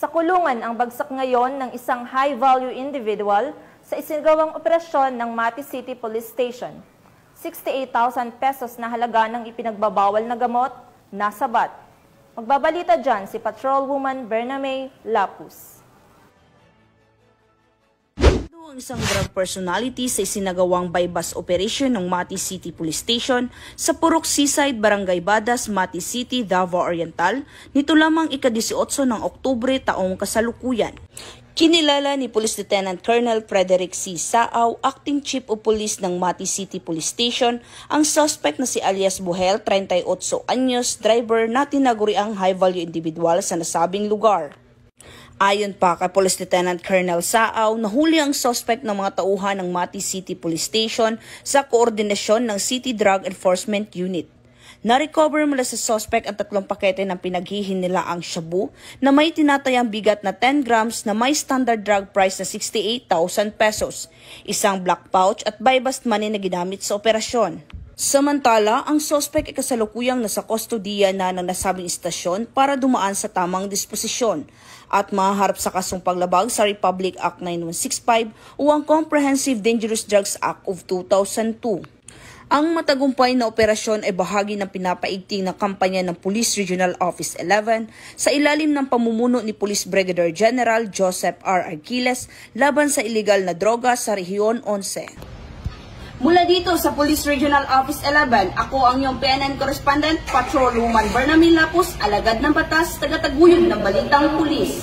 Sa kulungan ang bagsak ngayon ng isang high-value individual sa isinagawang operasyon ng Mati City Police Station. 68,000 pesos na halaga ng ipinagbabawal na gamot, nasabat. Magbabalita dyan si Patrolwoman Bernamay Lapus. Ang isang drug personality sa isinagawang bypass operation ng Mati City Police Station sa Purok Seaside, Barangay Badas, Mati City, Davao Oriental, nito lamang ika-18 ng Oktubre taong kasalukuyan. Kinilala ni Police Lieutenant Colonel Frederick C. Saaw, Acting Chief of Police ng Mati City Police Station, ang suspect na si alias Buhel, 38 anyos, driver na tinaguriang high-value individual sa nasabing lugar. Ayon pa kay Police Lieutenant Colonel Saaw, nahuli ang suspect ng mga tauhan ng Mati City Police Station sa koordinasyon ng City Drug Enforcement Unit. Na-recover mula sa suspect ang 3 pakete ng pinaghihinalaang shabu na may tinatayang bigat na 10 grams na may standard drug price na 68,000 pesos, isang black pouch at buy-bust money na ginamit sa operasyon. Samantala, ang suspect ay kasalukuyang nasa kustodiya na ng nasabing istasyon para dumaan sa tamang disposisyon at mahaharap sa kasong paglabag sa Republic Act 9165 o ang Comprehensive Dangerous Drugs Act of 2002. Ang matagumpay na operasyon ay bahagi ng pinapaigting na kampanya ng Police Regional Office 11 sa ilalim ng pamumuno ni Police Brigadier General Joseph R. Arquiles laban sa iligal na droga sa Rehiyon 11. Mula dito sa Police Regional Office 11, ako ang iyong PNN Correspondent, Patrolwoman Bernamay Lapus, alagad ng batas, tagataguyod ng balitang pulis.